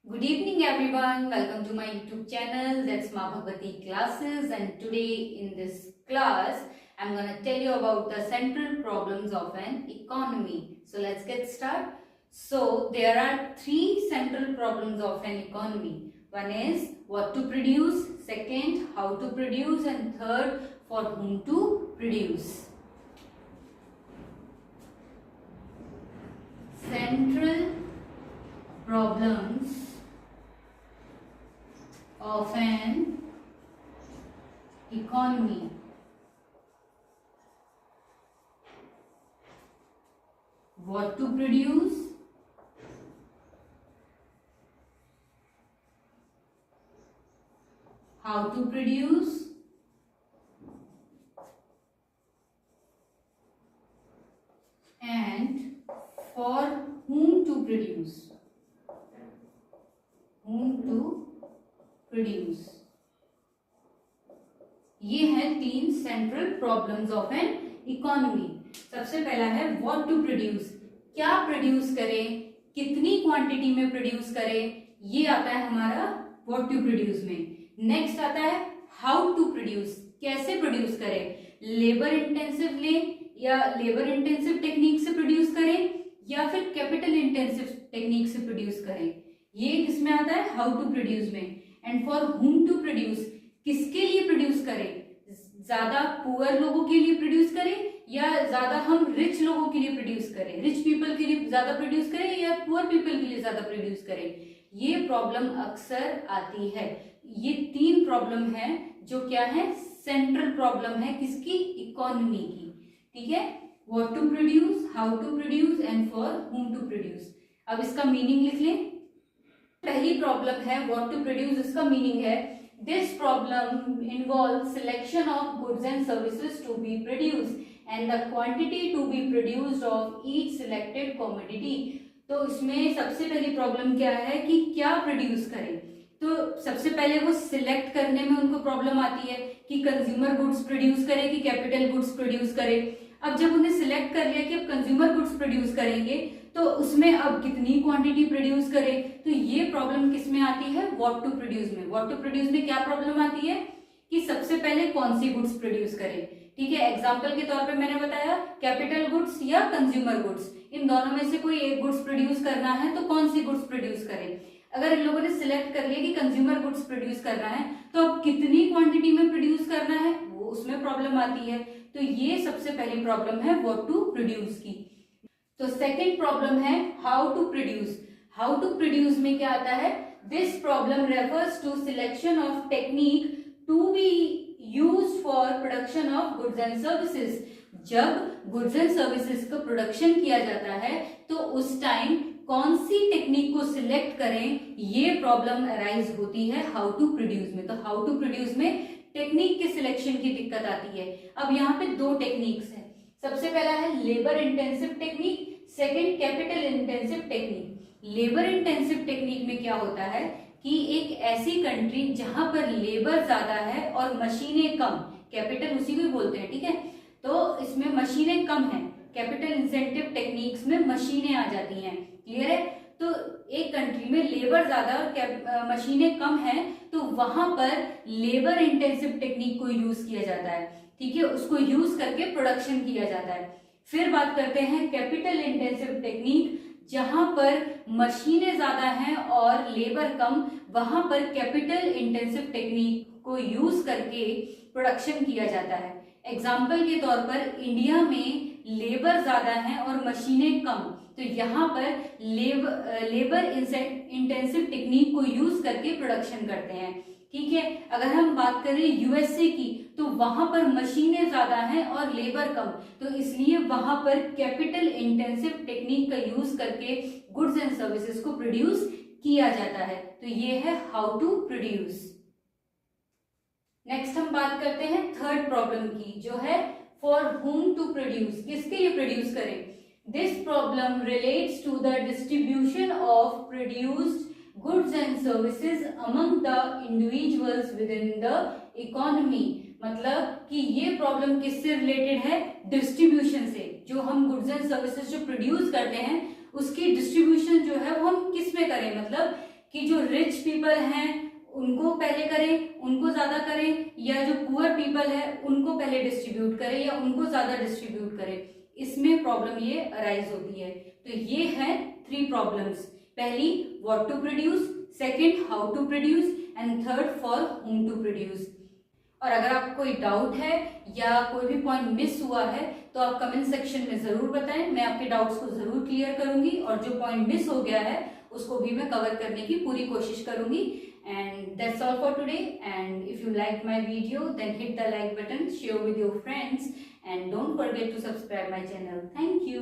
Good evening everyone, welcome to my YouTube channel, that's Ma Bhagwati Classes, and today in this class I'm going to tell you about the central problems of an economy. So let's get started. So there are three central problems of an economy. One is what to produce, second how to produce, and third for whom to produce. Central problems of an economy. What to produce, how to produce, and for whom to produce. Whom to produce. ये है तीन central problems of an economy. सबसे पहला है what to produce, क्या produce करें, कितनी quantity में प्रोड्यूस करें, ये आता है हमारा व्हाट टू प्रोड्यूस में। नेक्स्ट आता है हाउ टू प्रोड्यूस, कैसे प्रोड्यूस करें, लेबर इंटेंसिव लें या लेबर इंटेंसिव टेक्निक से प्रोड्यूस करें या फिर कैपिटल इंटेंसिव टेक्निक से प्रोड्यूस करें, ये किसमें आता है हाउ टू प्रोड्यूस में। And for whom to produce, किसके लिए प्रोड्यूस करें, ज्यादा पुअर लोगों के लिए प्रोड्यूस करें या ज्यादा हम रिच लोगों के लिए प्रोड्यूस करें, रिच पीपल के लिए ज्यादा प्रोड्यूस करें या पुअर पीपल के लिए ज्यादा प्रोड्यूस करें, ये प्रॉब्लम अक्सर आती है। ये तीन प्रॉब्लम है जो क्या है, सेंट्रल प्रॉब्लम है किसकी, इकोनॉमी की। ठीक है, what to produce, how to produce and for whom to produce. अब इसका मीनिंग लिख लें। पहली प्रॉब्लम है व्हाट टू प्रोड्यूस, इसका मीनिंग है this problem involve selection of goods and services to be produced and the quantity to be produced of each selected commodity. तो इसमें सबसे पहली प्रॉब्लम क्या है कि क्या प्रोड्यूस करें। तो सबसे पहले वो सिलेक्ट करने में उनको प्रॉब्लम आती है कि कंज्यूमर गुड्स प्रोड्यूस करें कि कैपिटल गुड्स प्रोड्यूस करें। अब जब उन्हें सिलेक्ट कर लिया कि अब कंज्यूमर गुड्स प्रोड्यूस करेंगे तो उसमें अब कितनी क्वांटिटी प्रोड्यूस करें, तो ये प्रॉब्लम किस में आती है, व्हाट टू प्रोड्यूस में। व्हाट टू प्रोड्यूस में क्या प्रॉब्लम आती है कि सबसे पहले कौन सी गुड्स प्रोड्यूस करें। ठीक है, एग्जांपल के तौर पे मैंने बताया कैपिटल गुड्स या कंज्यूमर गुड्स, इन दोनों में से कोई एक गुड्स प्रोड्यूस करना है तो कौन सी गुड्स प्रोड्यूस करें। अगर इन लोगों ने सिलेक्ट कर लिया कि कंज्यूमर गुड्स प्रोड्यूस करना है तो अब कितनी क्वांटिटी में प्रोड्यूस करना है, वो उसमें प्रॉब्लम आती है। तो ये सबसे पहली प्रॉब्लम है व्हाट टू प्रोड्यूस की। तो सेकंड प्रॉब्लम है how to produce. How to produce में क्या आता है, this problem refers to selection of technique to be used for production of goods and services. जब गुड्स एंड सर्विसेज का प्रोडक्शन किया जाता है तो उस टाइम कौन सी टेक्निक को सिलेक्ट करें, ये प्रॉब्लम अराइज होती है हाउ टू प्रोड्यूस में। तो हाउ टू प्रोड्यूस में टेक्निक के सिलेक्शन की दिक्कत आती है। अब यहाँ पे दो टेक्निक्स हैं, सबसे पहला है labour intensive technique, second capital intensive technique. Labour intensive technique में क्या होता है कि एक ऐसी कंट्री जहां पर लेबर ज्यादा है और मशीनें कम, कैपिटल उसी को बोलते हैं, ठीक है, तो इसमें मशीनें कम हैं, कैपिटल इंसेंटिव टेक्निक्स में मशीनें आ जाती हैं। क्लियर है, तो एक कंट्री में लेबर ज्यादा और मशीनें कम हैं तो वहां पर लेबर इंटेंसिव टेक्निक को यूज किया जाता है। ठीक है, उसको यूज करके प्रोडक्शन किया जाता है। फिर बात करते हैं कैपिटल इंटेंसिव टेक्निक, जहां पर मशीनें ज्यादा हैं और लेबर कम, वहां पर कैपिटल इंटेंसिव टेक्निक को यूज करके प्रोडक्शन किया जाता है। एग्जाम्पल के तौर पर इंडिया में लेबर ज्यादा है और मशीनें कम, तो यहाँ पर लेबर इंटेंसिव टेक्निक को यूज करके प्रोडक्शन करते हैं। ठीक है, अगर हम बात करें यूएसए की तो वहां पर मशीनें ज्यादा हैं और लेबर कम, तो इसलिए वहां पर कैपिटल इंटेंसिव टेक्निक का यूज करके गुड्स एंड सर्विसेज को प्रोड्यूस किया जाता है। तो ये है हाउ टू प्रोड्यूस। नेक्स्ट हम बात करते हैं थर्ड प्रॉब्लम की, जो है फॉर हुम टू प्रोड्यूस, किसके लिए प्रोड्यूस करें। This problem relates to the distribution of produced goods and services among the individuals within the economy. मतलब कि ये प्रॉब्लम किससे रिलेटेड है, डिस्ट्रीब्यूशन से। जो हम गुड्स एंड सर्विसेज जो प्रोड्यूस करते हैं उसकी डिस्ट्रीब्यूशन जो है वो हम किस में करें, मतलब कि जो रिच पीपल हैं उनको पहले करें, उनको ज्यादा करें, या जो पुअर पीपल है उनको पहले डिस्ट्रीब्यूट करें या उनको ज्यादा डिस्ट्रीब्यूट करें, इसमें प्रॉब्लम ये अराइज होती है। तो ये है 3 प्रॉब्लम्स। पहली what to produce, second how to produce and third for whom to produce. और अगर आपको कोई डाउट है या कोई भी पॉइंट मिस हुआ है तो आप कमेंट सेक्शन में जरूर बताएं, मैं आपके डाउट्स को जरूर क्लियर करूंगी और जो पॉइंट मिस हो गया है उसको भी मैं कवर करने की पूरी कोशिश करूंगी। And that's all for today, and if you like my video then hit the like button, share with your friends, and don't forget to subscribe my channel. Thank you.